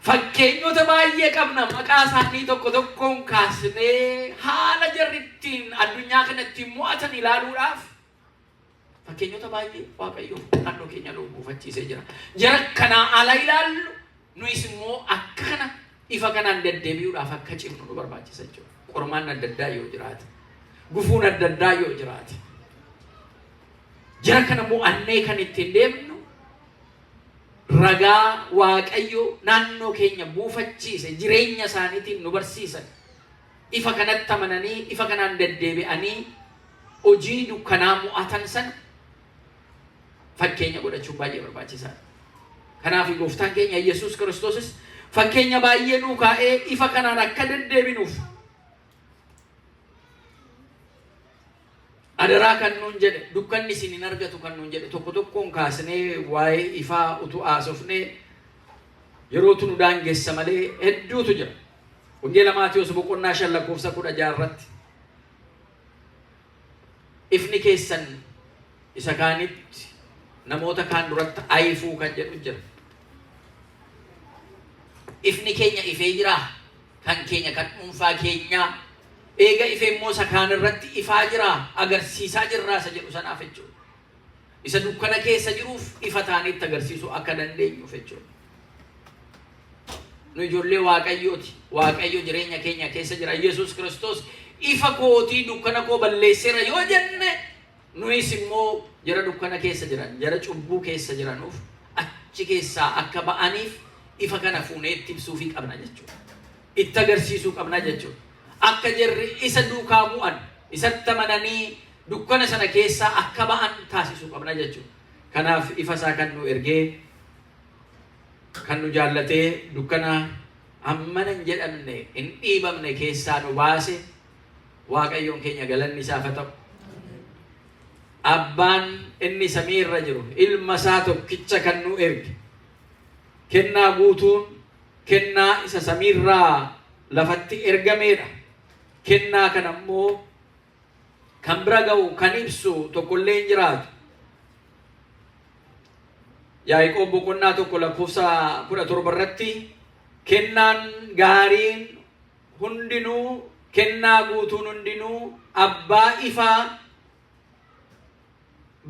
fakkeenyota baay'ee qabna maqaa isaanii tokko tokkoon kaasnee haala jarri ittiin addunyaa kanatti mo'atan ilaaluudhaaf fakkeenyota baay'ee Waaqayyo naannoo keenya nu buufachiisee jira jara kanaa ala ilaallu nuyis immoo akka kana ifa kanaan deddeebi'uudhaaf akka cimnu nu barbaachisa jechuudha. Qormaan adda addaa yoo jiraate gufuun adda addaa yoo jiraate jara kana mo'annee kan ittiin deemnu ragaa Waaqayyo naannoo keenya buufachiise jireenya isaaniitiin nu barsiisan ifa kanatti amananii ifa kanaan deddeebi'anii hojii dukkanaa mo'atan sana fakkeenya godhachuun baay'ee barbaachisaadha. Kanaaf gooftaan keenya Yesuus Kiristoosis fakkeenya baay'ee nuu kaa'ee ifa kanaan akka deddeebinuuf adaraa kan nuun jedhe dukkanni isin hin argatu kan nuun jedhe tokko tokkoon kaasnee waa'ee ifaa utuu haasofnee yerootu nu daangeessa malee hedduutu jira. Wangeela Maatiyos boqonnaa 5:16 irratti ifni keessan isa kaanitti namoota kaan duratti ayifuu kan jedhu jira. Ifni keenya ifee jira kan keenya kan dhuunfaa keenyaa eega ifee immoo isa kaan irratti ifaa jira agarsiisaa jirraa isa jedhu sanaaf jechuudha. Isa dukkana keessa jiruuf ifa taanitti agarsiisuu akka dandeenyuuf jechuudha. Nu ijoollee Waaqayyooti. Waaqayyo jireenya keenya keessa jira. Yesuus Kiristoos ifa kootii dukkana koo balleesseera yoo jenne nuyis immoo jara dukkana keessa jiran jara cubbuu keessa jiranuuf achi keessaa akka ba'aniif ifa kana fuunee itti ibsuufii qabna jechuudha. Itti agarsiisuu qabna jechuudha. Akka jarri isa duukaa bu'an isatti amananii dukkana sana keessaa akka ba'an taasisuu qabna jechuudha. Kanaaf ifa isaa kan nu ergee kan nu jaallatee dukkana hammana hin jedhamne hin dhiibamne keessaa nu baase Waaqayyoon keenya galanni isaaf haa ta'u. Abbaan inni samii irra jiru ilma isaa tokkicha kan nu erge kennaa guutuun kennaa isa samiirraa lafatti ergameedha. Kennaa kana immoo kan bira ga'u kan ibsu tokkollee hin jiraatu. Yaaqoob boqonnaa 1:17 irratti kennaan gaariin hundinuu kennaa guutuun hundinuu abbaa ifaa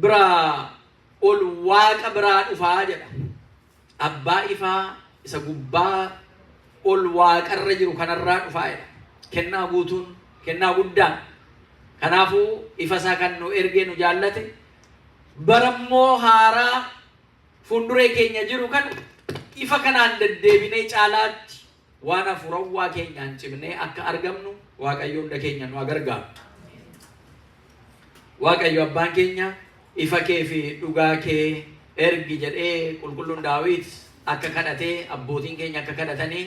biraa ol waaqa biraa dhufaa jedha. Abbaa ifaa isa gubbaa ol waaqarra jiru kanarraa dhufaa jedha. Kennaa guutuun kennaa guddaan. Kanaafuu ifa isaa kan nu ergee nu jaallate barammoo haaraa fuulduree keenya jiru kan ifa kanaan deddeebinee caalaatti waan hafuurawwaa keenyaan cimnee akka argamnu Waaqayyo hunda keenya nu gargaaru. Waaqayyo abbaan keenya ifa kee fi dhugaa kee ergi jedhee qulqulluun Daawit akka kadhatee abbootiin keenya akka kadhatanii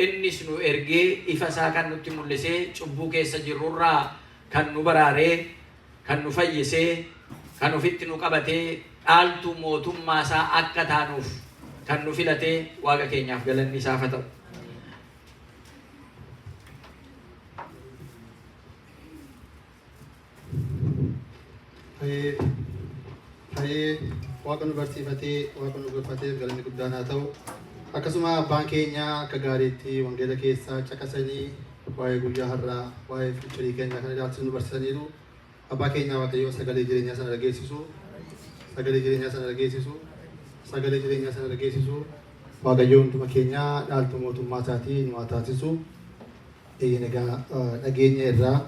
innis nu ergee ifa isaa kan nutti mul'isee cubbuu keessa jirrurraa kan nu baraaree kan nu fayyisee kan ofitti nu qabatee dhaaltuu mootummaa isaa akka taanuuf kan nu filatee Waaqa keenyaaf galanni isaaf haa ta'u. Waaqa nu barsiifatee Waaqa nu gorfatee galanni guddaan haa ta'u. Akkasuma abbaan keenya akka gaariitti wangeela keessaa caqasanii waa'ee guyyaa har'aa waa'ee fiicharii keenya kana ilaalchisanii nu barsiisaniiru. Abbaa keenya Waaqayyo sagalee jireenyaa sana dhageessisu sagalee jireenyaa sana dhageessisu sagalee jireenyaa sana dhageessisu Waaqayyo hunduma keenyaa dhaaltuu mootummaa isaatii nu haa taasisu. Egaa dhageenya irraa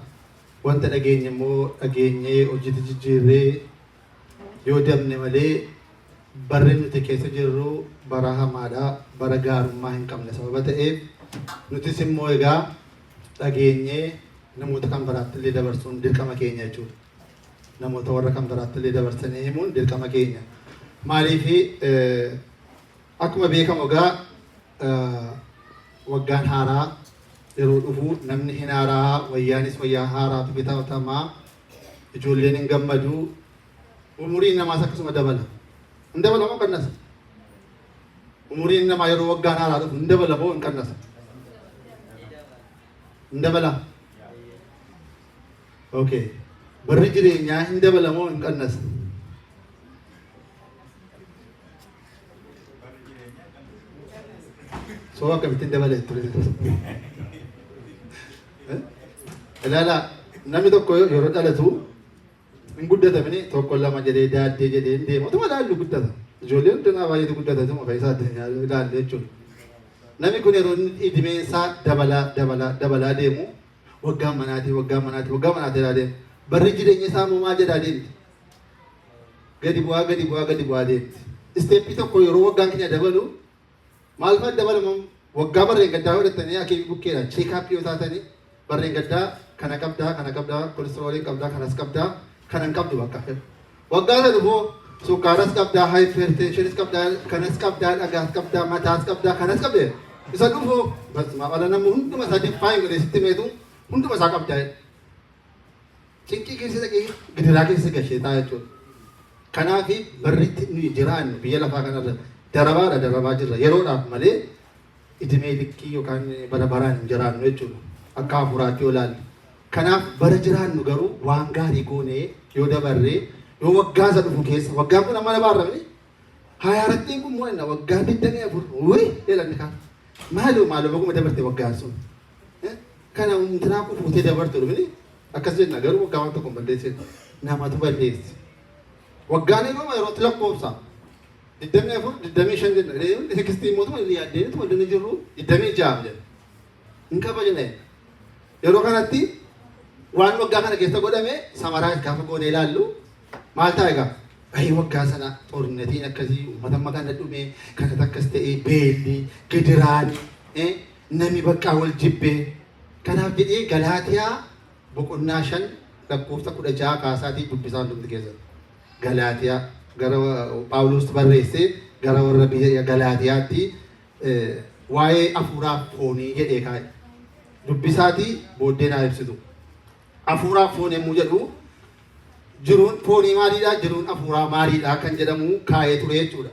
wanta dhageenye immoo dhageenyee hojiitti jijjiirree yoo dabne malee barri nuti keessa jirru bara hamaadha, bara gaarummaa hin qabne sababa ta'eef nutis immoo egaa dhageenyee namoota kan biraatti illee dabarsuun dirqama keenya jechuudha. Namoota warra kan biraatti illee dabarsanii himuun dirqama keenya. Maaliif akkuma beekamu egaa waggaan haaraa yeroo dhufu namni hin haaraa, wayyaanis wayyaa haaraatu bitatamaa, ijoolleen hin gammadu, umuriin namaas akkasuma dabala. Hin dabala moo qannasa? Umuriin namaa yeroo waggaan haaraa dhufu hin dabala moo hin qannasa? Hin dabala? Okay. Barri jireenyaa hin dabala moo hin qannasa? So akkamittiin dabalee ture? Ilaala namni tokko yeroo dhalatu hin guddatamini tokko lama jedhee daaddee jedhee hin deemu. Otuma ilaallu guddata. Ijoolleen hundinaa baay'eetu guddatatu maqaa addunyaa ilaalle jechuudha. Namni kun yeroo dhimeensaa dabalaa deemu waggaa manaatii deemu. Barri jireenya isaa immoo maal jedhaa deemti? Gadi bu'aa deemti. Isteeppii tokko yeroo waggaan keenya dabalu maal fa'a dabalamu waggaa barreen gaddaa godhatanii akeebii bukkeedhaan cheekaappii yoo taatanii barreen gaddaa kana qabdaa, kolesterooliin qabdaa, kanas qabdaa, kanan qabdu bakka. Waggaa sana immoo sukkaaras qabdaa, haayiperteenshinis qabdaa, kanas qabdaa, dhagaas qabdaa, mataas qabdaa, kanas qabdee. Isa dhufu basmaa ala namni hunduma isaa diffaayin godhee sitti meetu hunduma isaa qabdaa. Cinqii keessa dhaqee gidiraa keessa gashee ta'a jechuudha. Kanaaf barritti nuyi jiraannu biyya lafaa kanarra darabaa jirra. Yeroodhaaf malee idimee likkii yookaan bara baraan hin jiraannu jechuudha. Akka hafuuraatti yoo ilaalle. Kanaaf bara jiraannu garuu waan gaarii goonee yoo dabarree yoo waggaa isa dhufu keessa waggaan kun amma nabaarramne haayarattiin kun moo waggaa 24 wuyi jedhamni kaan maaloo baguma dabarte waggaan sun kana huntinaa kun fuutee dabartu dhufini akkas jenna garuu waggaa waan tokko balleessee namatu balleesse. Waggaan yerootti lakkoofsa 24 25 jenna tekstii mootummaa inni yaaddeenitu waldana jirru 26 jenna hin kabajne yeroo kanatti waan waggaa kana keessa godhame samaraa gaafa goonee ilaallu maal ta'a egaa ayi waggaa sana xornetiin akkasii uummata makaan dhume kanat akkas ta'ee beelli gidiraan nami baqqaa wal jibbee kanaaf jedhee Galaatiyaa boqonnaa 5 lakkoofsa 16 kaasaatii dubbisaa hundumti keessatti. Galaatiyaa gara Phaawulos barreessee gara warra biyya Galaatiyaatti waa'ee hafuuraaf foonii jedhee kaa'e. Dubbisaatii booddee naa ibsitu. Hafuuraaf foon yommuu jedhu jiruun foonii maaliidhaa jiruun hafuuraa maaliidhaa kan jedhamu kaa'ee ture jechuudha.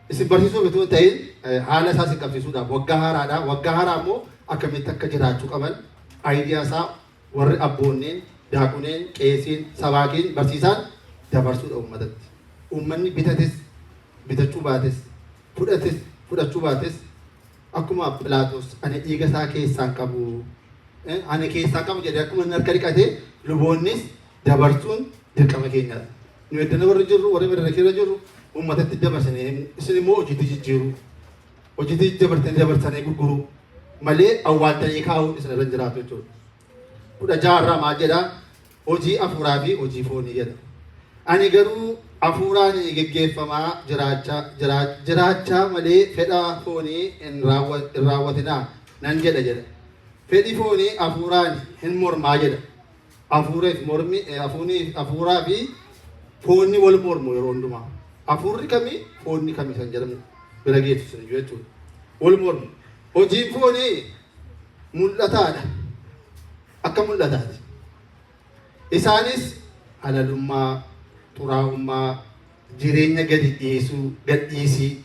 Isin barsiisuu bituu ta'in haala isaa isin qabsiisuudhaaf waggaa haaraadhaa. Waggaa haaraa immoo akkamitti akka jiraachuu qaban aayidiyaa isaa warri abboonneen, daakuneen, qeesiin, sabaakiin, barsiisaan dabarsuudha uummatatti. Uummanni bitates, bitachuu baates, fudhates, fudhachuu baates akkuma Pilaatos ani dhiiga isaa keessaan qabu, ani keessaan qabu jedhee akkuma inni harka dhiqatee luboonnis dabarsuun dirqama keenyaadha. Nu eddana warri jirru, warri madaraka irra jirru uummatatti dabarsanii isin immoo hojiitti jijjiiru. Hojiitti dabarsanii gurguru malee awwaaltanii kaa'uun isin irra jiraatu jechuudha. 16 maal jedhaa? Hojii hafuuraa fi hojii foonii jedha. Ani garuu hafuuraan geggeeffamaa jiraachaa malee fedha foonii hin raawwatinaa nan jedha. Fedhi foonii hafuuraan hin mormaa jedha. Hafuuraa fi foonni wal mormu yeroo hundumaa. Hafuurri kamii foonni kamii san jedhamu bira geessu sun jechuudha. Wal mormu. Hojiin foonii mul'ataadha. Akka mul'ataati. Isaanis halalummaa, xuraa'ummaa, jireenya gadi dhiisuu, gadhiisii,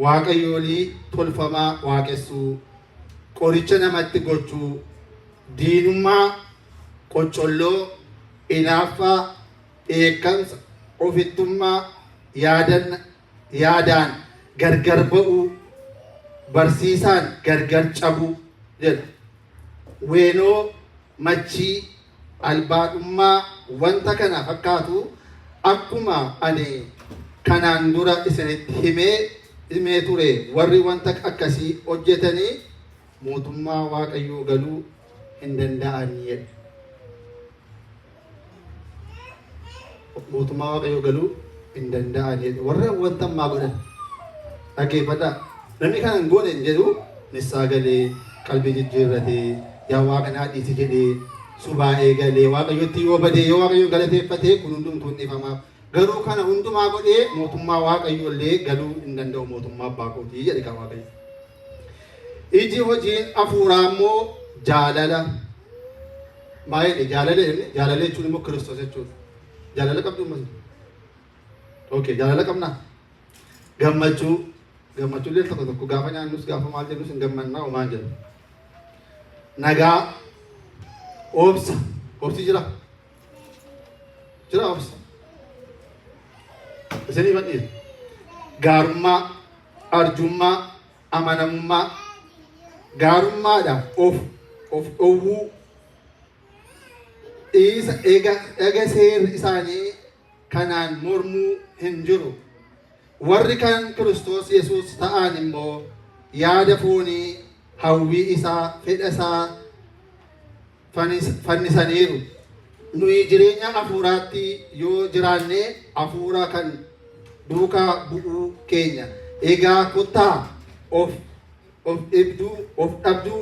waaqayyoolii tolfamaa waaqessuu, qoricha namatti gochuu, diinummaa, qoccolloo, hinaaffaa, dheekkamsa, ofittummaa, yaadaan gargar ba'uu, barsiisaan gargar cabuu jedha. Weenoo, machii, albaadhummaa wanta kana fakkaatu akkuma ani kanaan dura isinitti himee ture warri wanta akkasii hojjetanii mootummaa Waaqayyoo galuu hin danda'anii jedha. mootummaa waaqayyoo galuu hin danda'an jedhe. Warra wanta ammaa godhan dhaggeeffadhaa. Namni kana hin goone hin jedhu nissaa galee qalbii jijjiirratee yaa waaqa naa dhiisi jedhee subaa eegalee waaqayyotti yoo badee yoo waaqayyo galateeffatee kun hundumtuu hin dhifamaaf. Garuu kana hundumaa godhee mootummaa waaqayyoo illee galuu hin danda'u mootummaa abbaa kootii jedhe kan waaqayyo. Iji hojiin hafuuraa immoo jaalala. Maayidhe jaalala jechuun immoo Kiristoos jechuudha. Jaalala qabdu uummanni. Okay, jaalala qabnaa. Gammachuu illee tokko tokko gaafa nyaannus gaafa maal jennus hin gammannaa homaan jedhu. Nagaa, obsi jira. Jira obsi. Isinii badhiisa. Gaarummaa, arjummaa, amanamummaa. Gaarummaadhaan of dhowwuu. Eega seerri isaanii kanaan mormuu hin jiru. Warri kan Kiristoos Yesuus ta'an immoo yaada foonii, hawwii isaa, fedha isaa fannisaniiru. Nuyi jireenya hafuuraatti yoo jiraanne hafuura kan duukaa bu'uu keenya. Egaa kottaa of dhabduu,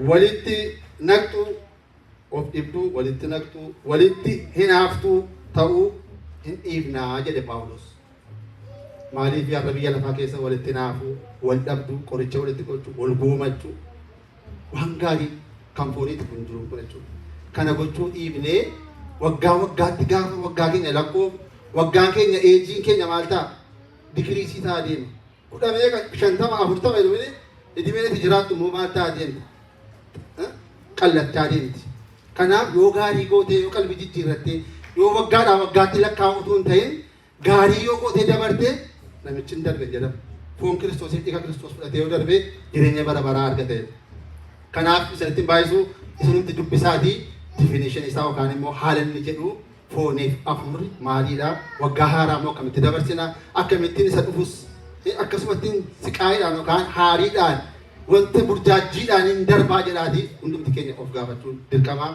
walitti naqxuu, walitti hinaaftuu ta'uu hin dhiifnaa jedhe Phaawulos. Maaliif har'a biyya lafaa keessa walitti hinaafuu, wal dhabduu, qoricha walitti gochuu, wal guumachuu waan gaarii kan fooniitti kun jiru kun jechuudha. Kana gochuu dhiifnee waggaatti gaafa waggaa keenya lakkoof waggaan keenya eejiin keenya maal ta'a? Dikiriisii ta'a deema. 50 40 jedhamee idimeetti jiraattu immoo maal ta'a deemti? Qallattaa deemti. Kanaaf yoo gaarii gootee yoo qalbii jijjiirrattee yoo waggaadhaa waggaatti lakkaa'utu hin ta'in gaarii yoo gootee dabartee namichi hin darbe jedhama. Foon Kiristoosiif dhiiga Kiristoos fudhatee yoo darbe jireenya bara baraa argate. Kanaaf isinitti baay'isuu isinitti dubbisaatii definition isaa yookaan immoo haala inni jedhu fooniif hafuurri maaliidha? Waggaa haaraa immoo akkamitti dabarsina? Akkamittiin isa dhufus akkasumattiin siqaayiidhaan yookaan haariidhaan wanta burjaajjiidhaan hin darbaa jedhaati hundumti keenya of gaafachuun dirqama.